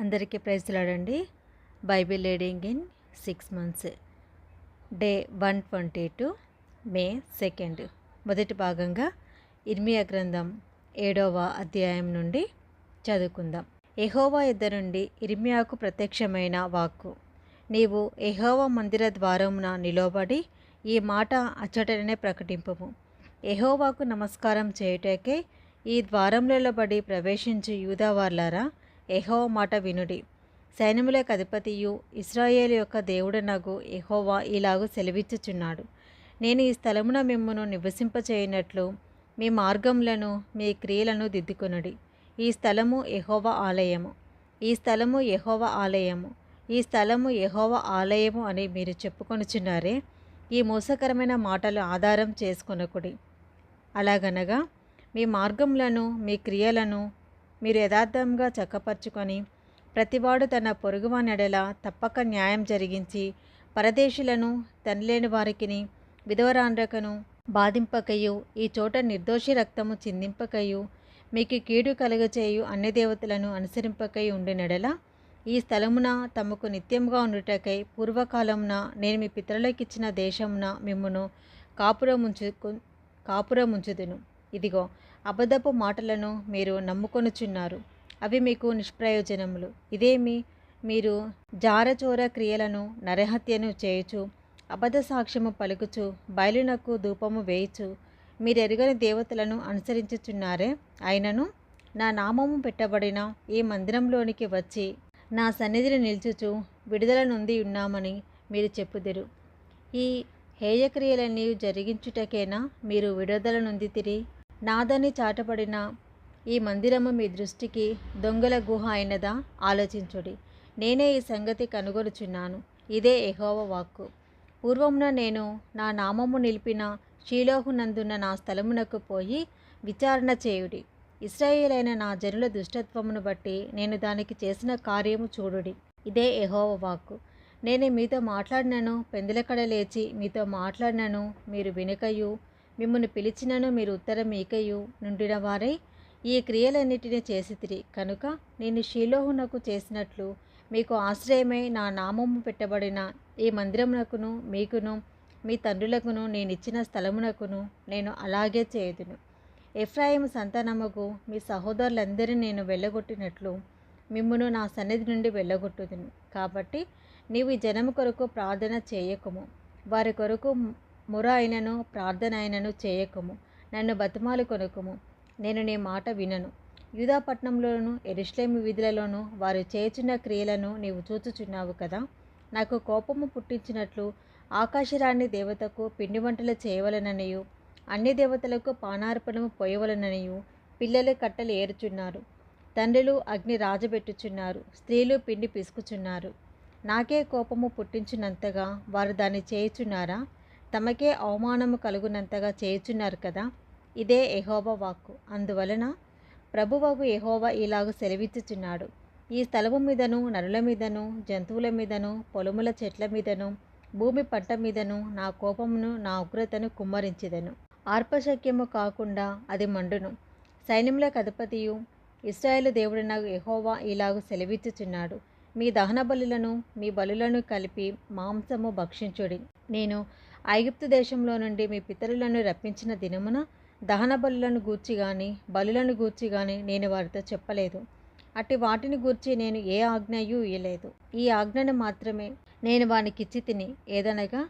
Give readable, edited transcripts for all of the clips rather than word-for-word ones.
అందరికీ praise Lord. Bible reading in 6 months, day 122, May 2. మొదటి భాగంగా ఇర్మియా గ్రంథం 7వ అధ్యాయం నుండి చదువుకుందాం. యెహోవా యొద్ద నుండి ఇర్మియాకు ప్రత్యక్షమైన వాక్కు. నీవు యెహోవా మందిర ద్వారమున నిలబడి ఈ మాట అచ్చటనే ప్రకటింపుము. యెహోవాకు నమస్కారం చేయుటకే ఈ ద్వారములలో బడి ప్రవేశించు యూదావార్లారా, యెహోవా మాట వినుడి. సైన్యములకు అధిపతియు ఇశ్రాయేలు యొక్క దేవుడనగు యెహోవా ఇలాగు సెలవిచ్చుచున్నాడు. నేను ఈ స్థలమున మిమ్మును నివసింపచేయునట్లు మీ మార్గములను మీ క్రియలను దిద్దుకొనుడి. ఈ స్థలము యెహోవా ఆలయము, ఈ స్థలము యెహోవా ఆలయము, ఈ స్థలము యెహోవా ఆలయము అని మీరు చెప్పుకొనుచున్నారే. ఈ మోసకరమైన మాటలు ఆధారం చేసుకొనకుడి. అలాగనగా మీ మార్గములను మీ క్రియలను మీరు యథార్థంగా చక్కపరుచుకొని ప్రతివాడు తన పొరుగువాని ఎడల తప్పక న్యాయం జరిగించి పరదేశులను తనలేని వారికిని విధవరాండ్రకను బాధింపకయు ఈ చోట నిర్దోషి రక్తము చిందింపకయు మీకు కీడు కలుగచేయు అన్య దేవతలను అనుసరింపకై ఉండినెడల ఈ స్థలమున తమకు నిత్యముగా ఉండుటకై పూర్వకాలమున నేను మీ పితరులకిచ్చిన దేశమున మిమ్మును కాపురముంచుదును. ఇదిగో అబద్ధపు మాటలను మీరు నమ్ముకొనుచున్నారు, అవి మీకు నిష్ప్రయోజనములు. ఇదేమి, మీరు జారచోర క్రియలను నరహత్యను చేయుచు అబద్ధ సాక్ష్యము పలుకుచు బయలునకు ధూపము వేయుచు మీరెరుగని దేవతలను అనుసరించుచున్నారే. అయినను నా నామము పెట్టబడిన ఈ మందిరంలోనికి వచ్చి నా సన్నిధిని నిల్చుచు విడుదల నొంది ఉన్నామని మీరు చెప్పుదురు. ఈ హేయక్రియలన్నీ జరిగించుటకేనా మీరు విడుదల నొందితిరి? నాదని చాటబడిన ఈ మందిరము మీ దృష్టికి దొంగల గుహ అయినదా? ఆలోచించుడి. నేనే ఈ సంగతి కనుగొనుచున్నాను. ఇదే యెహోవా వాక్కు. పూర్వమున నేను నా నామము నిలిపిన షీలోహునందున్న నా స్థలమునకు పోయి విచారణ చేయుడి. ఇశ్రాయేలైన నా జనుల దుష్టత్వమును బట్టి నేను దానికి చేసిన కార్యము చూడుడి. ఇదే యెహోవా వాక్కు. నేను మీతో మాట్లాడినను, పెందలకడ లేచి మీతో మాట్లాడినను మీరు వినకయు, మిమ్మును పిలిచినను మీరు ఉత్తరం ఈకయు నుండిన వారై ఈ క్రియలన్నిటినీ చేసితిరి కనుక నేను షీలోహునకు చేసినట్లు మీకు ఆశ్రయమై నా నామము పెట్టబడిన ఈ మందిరమునకును మీకును మీ తండ్రులకును నేనిచ్చిన స్థలమునకును నేను అలాగే చేయుదును. ఎఫ్రాయిము సంతానముకు మీ సహోదరులందరినీ నేను వెళ్ళగొట్టినట్లు మిమ్మును నా సన్నిధి నుండి వెళ్ళగొట్టుదును. కాబట్టి నీవు ఈ జనము కొరకు ప్రార్థన చేయకుము, వారి కొరకు మొర అయినను ప్రార్థన అయినను చేయకుము. నన్ను బతిమాలు కొనుకుము, నేను నీ మాట వినను. యూదా పట్టణంలోను యెరూషలేము వీధులలోను వారు చేయుచున్న క్రియలను నీవు చూచుచున్నావు కదా. నాకు కోపము పుట్టించినట్లు ఆకాశరాణి దేవతకు పిండి వంటలు చేయవలననియు అన్య దేవతలకు పానార్పణము పోయవలననియు పిల్లలు కట్టెలు ఏరుచున్నారు, తండ్రులు అగ్ని రాజబెట్టుచున్నారు, స్త్రీలు పిండి పిసుకుచున్నారు. నాకే కోపము పుట్టించినంతగా వారు దాన్ని చేయుచున్నారా? తమకే అవమానము కలుగునంతగా చేయుచున్నారు కదా. ఇదే యెహోవా వాక్కు. అందువలన ప్రభువగు యెహోవా ఇలాగు సెలవిచ్చుచున్నాడు. ఈ స్థలము మీదను నరుల మీదను జంతువుల మీదను పొలముల చెట్ల మీదను భూమి పంట మీదను నా కోపమును నా ఉగ్రతను కుమ్మరించెదను. ఆర్పశక్యము కాకుండా అది మండును. సైన్యములకు అధిపతియు ఇశ్రాయేలు దేవుడనగు యెహోవా ఇలాగు సెలవిచ్చుచున్నాడు. మీ దహన బలులను మీ బలులను కలిపి మాంసము భక్షించుడి. నేను ఐగుప్తు దేశంలో నుండి మీ పితరులను రప్పించిన దినమున దహన బలులను గూర్చి గాని బలులను గూర్చి గాని నేను వారితో చెప్పలేదు. అట్టి వాటిని గూర్చి నేను ఏ ఆజ్ఞయూ ఇయ్యలేదు. ఈ ఆజ్ఞను మాత్రమే నేను వానికిచ్చి తిని, ఏదనగా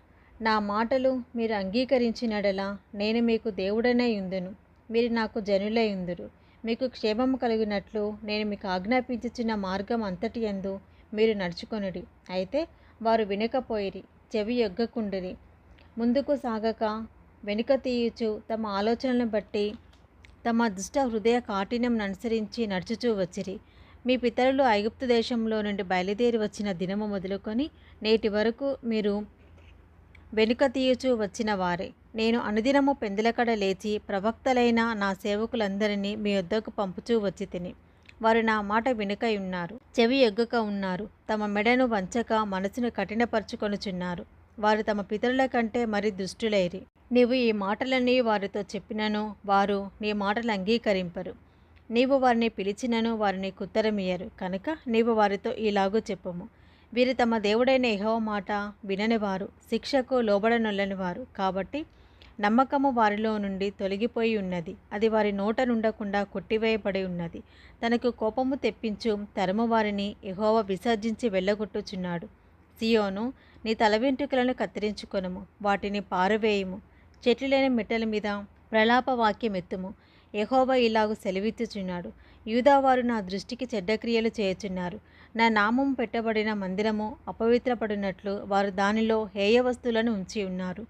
నా మాటలు మీరు అంగీకరించినడలా నేను మీకు దేవుడనై యుందును, మీరు నాకు జనులై యుందురు. మీకు క్షేమము కలిగినట్లు నేను మీకు ఆజ్ఞాపించుచున్న మార్గం అంతటి యందు మీరు నడుచుకొనుడి. అయితే వారు వినకపోయిరి, చెవి యొగ్గకుండిరి, ముందుకు సాగక వెనుక తీయుచు తమ ఆలోచనలను బట్టి తమ దుష్ట హృదయ కాఠిన్యం అనుసరించి నడుచుచూ వచ్చిరి. మీ పితరులు ఐగుప్తు దేశంలో నుండి బయలుదేరి వచ్చిన దినము మొదలుకొని నేటి వరకు మీరు వెనుక తీయుచూ వచ్చిన వారే. నేను అనుదినము పెందలకడ లేచి ప్రవక్తలైన నా సేవకులందరినీ మీ వద్దకు పంపుచూ వచ్చి తిని, వారు నా మాట వినక ఉన్నారు, చెవి ఎగ్గక ఉన్నారు, తమ మెడను వంచక మనసును కఠినపరుచుకొనుచున్నారు. వారు తమ పితరుల కంటే మరి దుష్టులైరి. నీవు ఈ మాటలన్నీ వారితో చెప్పినను వారు నీ మాటలు అంగీకరింపరు. నీవు వారిని పిలిచినను వారిని కుత్తరమియ్యరు. కనుక నీవు వారితో ఇలాగూ చెప్పుము, వీరు తమ దేవుడైన యెహోవా మాట విననివారు, శిక్షకు లోబడనొల్లనివారు. కాబట్టి నమ్మకము వారిలో నుండి తొలగిపోయి ఉన్నది, అది వారి నోట నుండకుండా కొట్టివేయబడి ఉన్నది. తనకు కోపము తెప్పించు తరము వారిని యెహోవా విసర్జించి వెళ్ళగొట్టుచున్నాడు. సియోను, నీ తల వెంట్రుకలను కత్తిరించుకొనుము, వాటిని పారవేయుము, చెట్లు లేని మెట్టల మీద ప్రలాప వాక్యమెత్తుము. యెహోవా ఇలాగు సెలవిచ్చుచున్నాడు, యూదావారు నా దృష్టికి చెడ్డ క్రియలు చేయుచున్నారు. నా నామం పెట్టబడిన మందిరము అపవిత్రపడినట్లు వారు దానిలో హేయ వస్తువులను ఉంచి ఉన్నారు.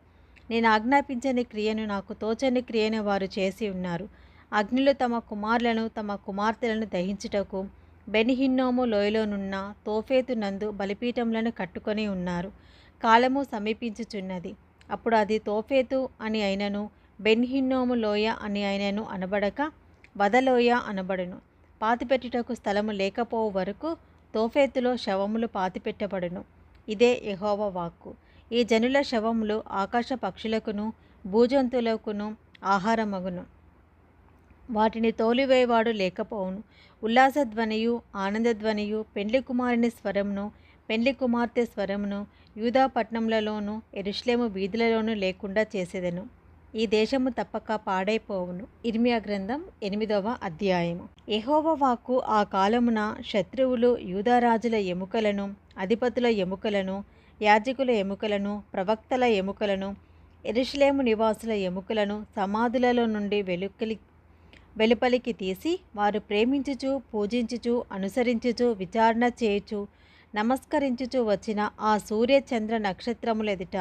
నేను ఆజ్ఞాపించని క్రియను, నాకు తోచని క్రియను వారు చేసి ఉన్నారు. అగ్నిలో తమ కుమారులను తమ కుమార్తెలను దహించుటకు బెన్హిన్నోము లోయలోనున్న తోఫేతు నందు బలిపీఠములను కట్టుకొని ఉన్నారు. కాలము సమీపించుచున్నది, అప్పుడు అది తోఫేతు అని అయినను బెన్హిన్నోము లోయ అని అయినను అనబడక వదలోయ అనబడును. పాతిపెట్టుటకు స్థలము లేకపోవు వరకు తోఫేతులో శవములు పాతిపెట్టబడును. ఇదే యెహోవా వాక్కు. ఈ జనుల శవములు ఆకాశ పక్షులకును భూజంతువులకును ఆహారమగును. వాటిని తోలివేయవాడు లేకపోవును. ఉల్లాసధ్వనియు ఆనందధ్వనియు పెండ్లి కుమారుని స్వరమును పెండ్లి కుమార్తె స్వరమును యూదా పట్టణములలోను యెరూషలేము వీధులలోనూ లేకుండా చేసేదెను. ఈ దేశము తప్పక పాడైపోవును. ఇర్మియా గ్రంథం 8వ అధ్యాయము. యెహోవా వాక్కు ఆ కాలమున శత్రువులు యూదారాజుల ఎముకలను, అధిపతుల ఎముకలను, యాజకుల ఎముకలను, ప్రవక్తల ఎముకలను, యెరూషలేము నివాసుల ఎముకలను సమాధులలో నుండి వెలుపలికి తీసి, వారు ప్రేమించుచు పూజించుచు అనుసరించుచు విచారణ చేయుచు నమస్కరించుచు వచ్చిన ఆ సూర్య చంద్ర నక్షత్రములెదుట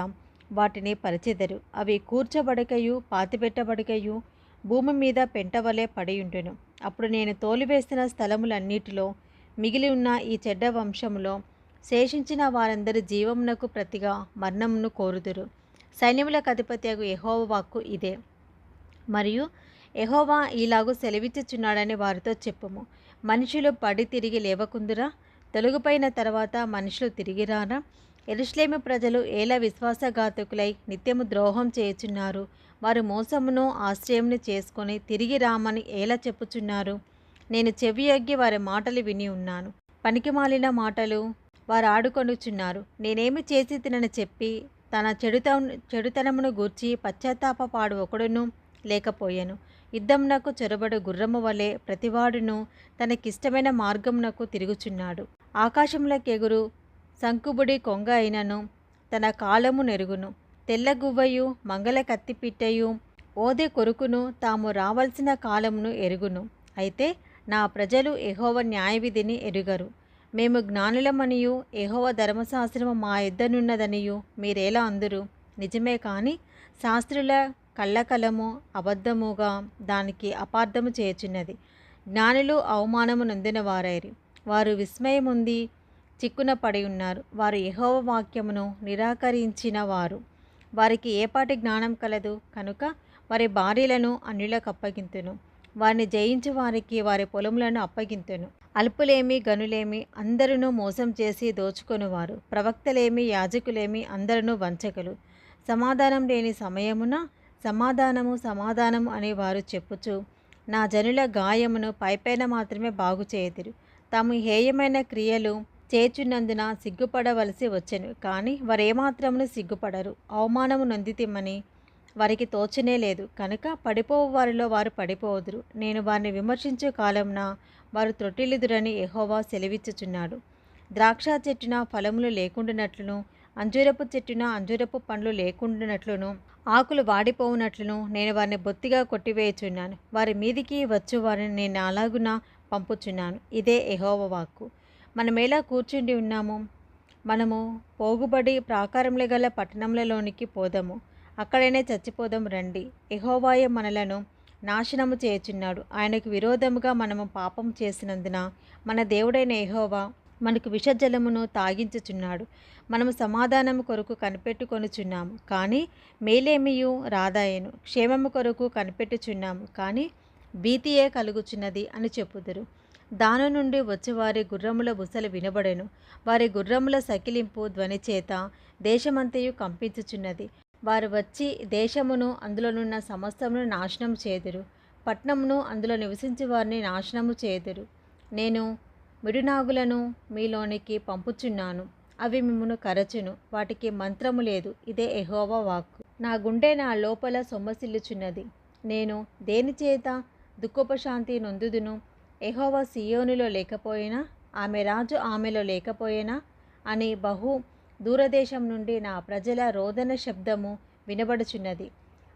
వాటిని పరిచెదరు. అవి కూర్చబడకయు పాతిపెట్టబడకయు భూమి మీద పెంటవలే పడియుండును. అప్పుడు నేను తోలివేసిన స్థలములన్నిటిలో మిగిలి ఉన్న ఈ చెడ్డ వంశములో శేషించిన వారందరి జీవమునకు ప్రతిగా మరణమును కోరుదురు. సైన్యములకు అధిపతియగు యెహోవా వాక్కు ఇదే. మరియు యెహోవా ఈలాగు సెలవిచ్చుచున్నాడని వారితో చెప్పుము, మనుషులు పడి తిరిగి లేవకుందురా? తొలగిపోయిన తర్వాత మనుషులు తిరిగిరారా? యెరూషలేము ప్రజలు ఏలా విశ్వాసఘాతకులై నిత్యము ద్రోహం చేయుచున్నారు. వారు మోసమును ఆశ్రయమును చేసుకొని తిరిగి రామని ఏలా చెప్పుచున్నారు. నేను చెవియొగ్గి వారి మాటలు విని ఉన్నాను. పనికిమాలిన మాటలు వారు ఆడుకొనుచున్నారు. నేనేమి చేసి తినని చెప్పి తన చెడుతనమును గూర్చి పశ్చాత్తాపపాడు ఒకడును లేకపోయెను. యుద్ధమునకు చొరబడు గుర్రము వలె ప్రతివాడును తనకిష్టమైన మార్గమునకు తిరుగుచున్నాడు. ఆకాశములకెగురు సంకుబుడి కొంగ అయినను తన కాలము నెరుగును. తెల్లగువ్వయు మంగళ కత్తిపిట్టయు ఓదె కొరుకును తాము రావలసిన కాలమును ఎరుగును. అయితే నా ప్రజలు యెహోవా న్యాయవిధిని ఎరుగరు. మేము జ్ఞానులమనియు యెహోవా ధర్మశాస్త్రము మా యుద్ధనున్నదనియు మీరేలా అందురు? నిజమే కాని శాస్త్రుల కళ్ళకలము అబద్ధముగా దానికి అపార్థము చేయుచున్నది. జ్ఞానులు అవమానము నొందిన వారైరి, వారు విస్మయముంది చిక్కున పడి ఉన్నారు. వారు యెహోవా వాక్యమును నిరాకరించిన వారు. వారికి ఏపాటి జ్ఞానం కలదు? కనుక వారి భార్యలను అన్యులకు అప్పగింతును, వారిని జయించు వారికి వారి పొలములను అప్పగింతును. అల్పులేమి గనులేమి అందరును మోసం చేసి దోచుకొనువారు. ప్రవక్తలేమి యాజకులేమి అందరును వంచకులు. సమాధానం లేని సమయమున సమాధానము సమాధానము అని వారు చెప్పుచు నా జనుల గాయమును పైపైన మాత్రమే బాగు చేయుదురు. తాము హేయమైన క్రియలు చేచున్నందున సిగ్గుపడవలసి వచ్చెను. కానీ వారేమాత్రమును సిగ్గుపడరు. అవమానము నొందితిమని వారికి తోచనే లేదు. కనుక పడిపోవు వారిలో వారు పడిపోదురు. నేను వారిని విమర్శించు కాలమున వారు త్రొట్టిల్లుదురని యెహోవా సెలవిచ్చుచున్నాడు. ద్రాక్ష చెట్టున ఫలములు లేకుండానట్లును, అంజూరపు చెట్టున అంజూరపు పండ్లు లేకుండానట్లును, ఆకులు వాడిపోవునట్లును నేను వారిని బొత్తిగా కొట్టివేయుచున్నాను. వారి మీదికి వచ్చు వారిని నేను అలాగున పంపుచున్నాను. ఇదే యెహోవా వాక్కు. మనమేలా కూర్చుండి ఉన్నాము? మనము పోగుబడి ప్రాకారములు గల పట్టణములలోనికి పోదాము, అక్కడనే చచ్చిపోదాం రండి. యెహోవాయే మనలను నాశనము చేయుచున్నాడు. ఆయనకు విరోధముగా మనము పాపం చేసినందున మన దేవుడైన యెహోవా మనకు విషజలమును తాగించుచున్నాడు. మనము సమాధానము కొరకు కనిపెట్టుకొనుచున్నాము, కానీ మేలేమియు రాదాయెను. క్షేమము కొరకు కనిపెట్టుచున్నాము, కానీ భీతియే కలుగుచున్నది అని చెప్పుదురు. దాని నుండి వచ్చేవారి గుర్రముల బుసలు వినబడెను. వారి గుర్రముల సకిలింపు ధ్వని చేత దేశమంతయు కంపించుచున్నది. వారు వచ్చి దేశమును అందులోనున్న సమస్తమును నాశనం చేదురు. పట్నమును అందులో నివసించే వారిని నాశనము చేయుదురు. నేను మిడునాగులను మీలోనికి పంపుచున్నాను, అవి మిమ్మును కరచును, వాటికి మంత్రము లేదు. ఇదే యెహోవా వాక్కు. నా గుండె నా లోపల సొమ్మసిల్లుచున్నది. నేను దేనిచేత దుఃఖోపశాంతి నొందుదును? యెహోవా సీయోనులో లేకపోయినా, ఆమె రాజు ఆమెలో లేకపోయినా అని బహు దూరదేశం నుండి నా ప్రజల రోదన శబ్దము వినబడుచున్నది.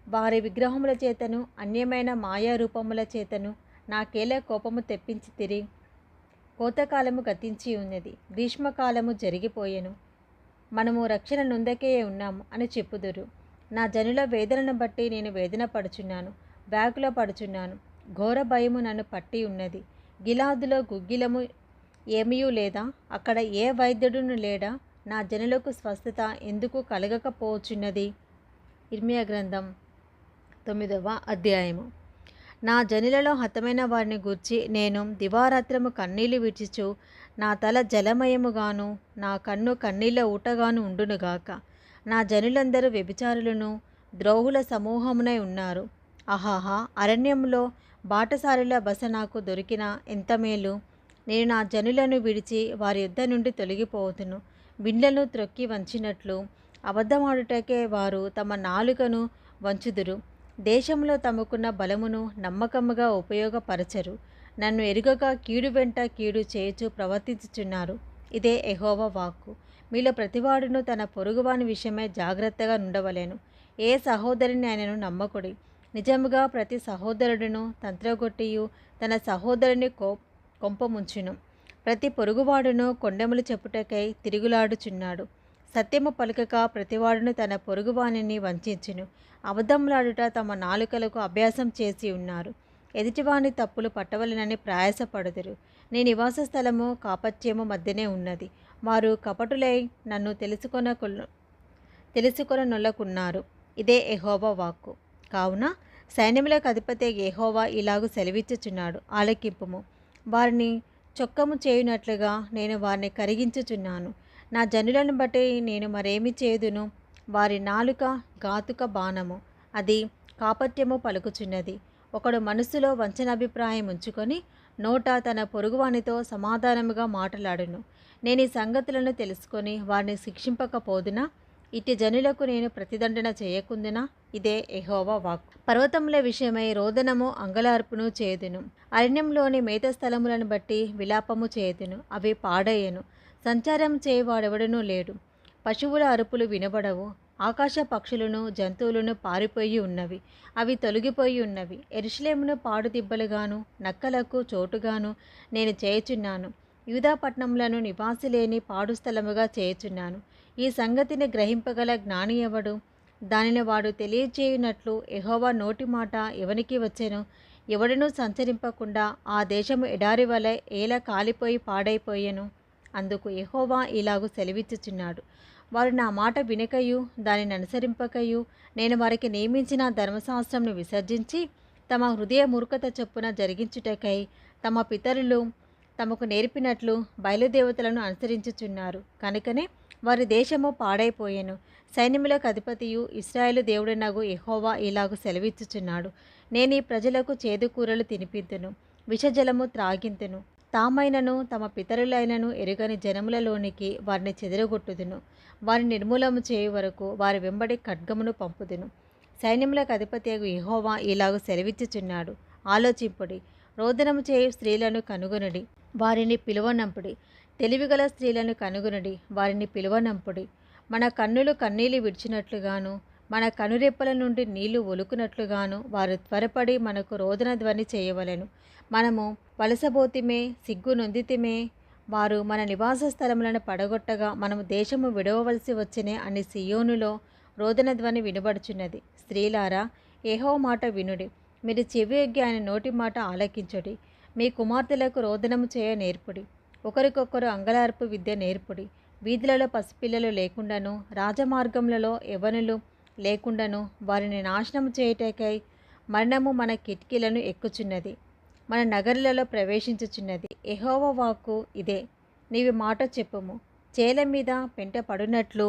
వారి విగ్రహముల చేతను అన్యమైన మాయారూపముల చేతను నాకేల కోపము తెప్పించితిరి. కోతకాలము గతించి ఉన్నది, గ్రీష్మకాలము జరిగిపోయెను, మనము రక్షణ నొందకే ఉన్నాము అని చెప్పుదురు. నా జనుల వేదనను బట్టి నేను వేదన పడుచున్నాను, వ్యాకుల పడుచున్నాను. ఘోర భయము నన్ను పట్టి ఉన్నది. గిలాదులో గుగ్గిలము ఏమీయూ లేదా? అక్కడ ఏ వైద్యుడును లేడా? నా జనులకు స్వస్థత ఎందుకు కలగకపోవచ్చున్నది? ఇర్మియా గ్రంథం 9వ అధ్యాయము. నా జనులలో హతమైన వారిని గూర్చి నేను దివారాత్రము కన్నీళ్లు విడిచుచు, నా తల జలమయముగాను నా కన్ను కన్నీళ్ల ఊటగాను ఉండునుగాక. నా జనులందరూ వ్యభిచారులను ద్రోహుల సమూహమునై ఉన్నారు. అహాహా, అరణ్యంలో బాటసారుల బస నాకు దొరికిన ఎంత మేలు! నేను నా జనులను విడిచి వారి యుద్ధ నుండి తొలగిపోతును. బిండ్లను త్రొక్కి వంచినట్లు అబద్ధమాడుటకే వారు తమ నాలుకను వంచుదురు. దేశంలో తమకున్న బలమును నమ్మకముగా ఉపయోగపరచరు. నన్ను ఎరుగక కీడు వెంట కీడు చేయుచు ప్రవర్తించుచున్నారు. ఇదే యెహోవా వాక్కు. మీలో ప్రతివాడును తన పొరుగువాని విషయమై జాగ్రత్తగా నుండవలెను. ఏ సహోదరుని ఆయనను నమ్మకుడి. నిజముగా ప్రతి సహోదరుడును తంత్రగొట్టియు తన సహోదరుని కొంపముంచును. ప్రతి పొరుగువాడును కొండెములు చెప్పుటకై తిరుగులాడుచున్నాడు. సత్యము పలుకక ప్రతివాడును తన పొరుగువానిని వంచించును. అబద్ధములాడుట తమ నాలుకలకు అభ్యాసం చేసి ఉన్నారు. ఎదుటివాని తప్పులు పట్టవలెనని ప్రయాసపడుదురు. నీ నివాస స్థలము కాపట్యము మధ్యనే ఉన్నది. వారు కపటులై నన్ను తెలుసుకొననొల్లకున్నారు. ఇదే యెహోవా వాక్కు. కావున సైన్యములకు అధిపతి యెహోవా ఇలాగు సెలవిచ్చుచున్నాడు, ఆలకింపుము. వారిని చొక్కము చేయునట్లుగా నేను వారిని కరిగించుచున్నాను. నా జనులను బట్టి నేను మరేమి చేయుదును? వారి నాలుక ఘాతుక బాణము, అది కాపట్యము పలుకుచున్నది. ఒకడు మనస్సులో వంచనాభిప్రాయం ఉంచుకొని నోట తన పొరుగువానితో సమాధానముగా మాటలాడును. నేను ఈ సంగతులను తెలుసుకొని వారిని శిక్షింపకపోదునా? ఇట్టి జనులకు నేను ప్రతిదండన చేయకుందునా? ఇదే యెహోవా వాక్కు. పర్వతముల విషయమై రోదనము అంగలార్పును చేయుదును. అరణ్యంలోని మేత స్థలములను బట్టి విలాపము చేయుదును. అవి పాడయ్యను, సంచారం చేయవాడెవడనూ లేడు. పశువుల అరుపులు వినబడవు. ఆకాశ పక్షులను జంతువులను పారిపోయి ఉన్నవి, అవి తొలగిపోయి ఉన్నవి. యెరూషలేమును పాడు దిబ్బలుగాను నక్కలకు చోటుగాను నేను చేయుచున్నాను. యూదా పట్టణములను నివాసి లేని పాడు స్థలముగా చేయుచున్నాను. ఈ సంగతిని గ్రహింపగల జ్ఞాని ఎవడు? దానిని వాడు తెలియజేయునట్లు యెహోవా నోటి మాట ఎవనికి వచ్చెను? ఎవడనూ సంచరింపకుండా ఆ దేశము ఎడారి వలె ఏల కాలిపోయి పాడైపోయెను. అందుకు యెహోవా ఇలాగు సెలవిచ్చుచున్నాడు, వారు నా మాట వినకయు దానిని అనుసరింపకయు నేను వారికి నియమించిన ధర్మశాస్త్రంను విసర్జించి తమ హృదయ మూర్ఖత చొప్పున జరిగించుటకై తమ పితరులు తమకు నేర్పినట్లు బయలుదేవతలను అనుసరించుచున్నారు. కనుకనే వారి దేశము పాడైపోయెను. సైన్యములకు అధిపతియు ఇశ్రాయేలు దేవుడనగు యెహోవా ఇలాగు సెలవిచ్చుచున్నాడు, నేను ఈ ప్రజలకు చేదు కూరలు తినిపింతును, విషజలము త్రాగింతును. తామైనను తమ పితరులైనను ఎరుగని జనములలోనికి వారిని చెదరగొట్టుదును. వారిని నిర్మూలము చేయు వరకు వారి వెంబడి ఖడ్గమును పంపుదును. సైన్యములకు అధిపతియగు యెహోవా ఇలాగు సెలవిచ్చుచున్నాడు, ఆలోచింపుడి. రోదనము చేయు స్త్రీలను కనుగొనుడి, వారిని పిలువనంపుడి. తెలివిగల స్త్రీలను కనుగొనుడి, వారిని పిలువనంపుడి. మన కన్నులు కన్నీళ్లు విడిచినట్లుగాను మన కనురెప్పల నుండి నీళ్లు ఒలుకునట్లుగాను వారు త్వరపడి మనకు రోదన ధ్వని చేయవలెను. మనము వలసబోతిమే, సిగ్గు నొందితిమే, వారు మన నివాస స్థలములను పడగొట్టగా మనము దేశము విడవవలసి వచ్చినే అని సియోనులో రోదన ధ్వని వినబడుచున్నది. స్త్రీలారా, యెహోవా మాట వినుడి. మీరు చెవియొగ్గి ఆయన నోటి మాట ఆలకించుడి. మీ కుమార్తెలకు రోదనము చేయ నేర్పుడి. ఒకరికొకరు అంగలార్పు విద్య నేర్పుడి. వీధులలో పసిపిల్లలు లేకుండాను రాజమార్గములలో యవ్వనులు లేకుండాను వారిని నాశనము చేయుటకై మరణము మన కిటికీలను ఎక్కుచున్నది, మన నగరులలో ప్రవేశించుచున్నది. యెహోవా వాక్కు ఇదే. నీవి మాట చెప్పుము. చేల మీద పెంట పడునట్లు,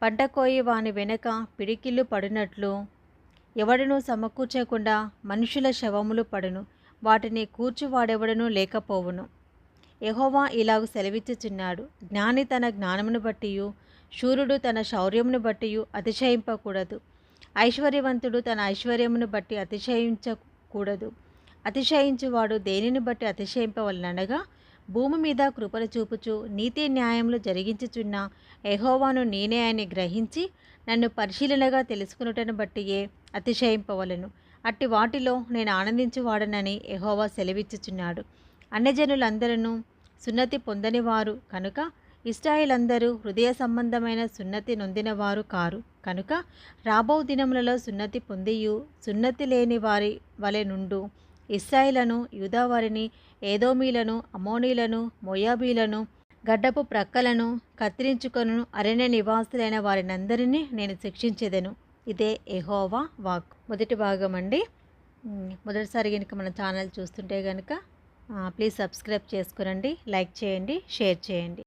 పంట కోయి వాని వెనక పిడికిళ్ళు పడినట్లు ఎవడనూ సమకూర్చకుండా మనుషుల శవములు పడును, వాటిని కూర్చువాడెవడనూ లేకపోవును. యెహోవా ఇలాగు సెలవిచ్చుచున్నాడు, జ్ఞాని తన జ్ఞానమును బట్టియు శూరుడు తన శౌర్యమును బట్టియు అతిశయింపకూడదు. ఐశ్వర్యవంతుడు తన ఐశ్వర్యమును బట్టి అతిశయించకూడదు. అతిశయించువాడు దేనిని బట్టి అతిశయింపవలనగా, భూమి మీద కృపను చూపుచు నీతి న్యాయములు జరిగించుచున్న యెహోవాను నేనే అని గ్రహించి నన్ను పరిశీలనగా తెలుసుకునుటను బట్టియే అతిశయింపవలను. అట్టి వాటిలో నేను ఆనందించువాడనని యెహోవా సెలవిచ్చుచున్నాడు. అన్యజనులందరూ సున్నతి పొందనివారు కనుక ఇశ్రాయేలందరూ హృదయ సంబంధమైన సున్నతి నొందినవారు కారు కనుక రాబో దినములలో సున్నతి పొందియు సున్నతి లేని వారి వలె నుండు ఇశ్రాయేలును, యూదావారిని, ఏదోమీలను, అమోనీలను, మోయాబీలను, గడ్డపు ప్రక్కలను కత్తిరించుకొను అరణ్య నివాసులైన వారినందరినీ నేను శిక్షించెదను. ఇదే యెహోవా వాక్. మొదటి భాగం అండి. మొదటిసారి కనుక మన ఛానల్ చూస్తుంటే కనుక ప్లీజ్ సబ్స్క్రైబ్ చేసుకురండి, లైక్ చేయండి, షేర్ చేయండి.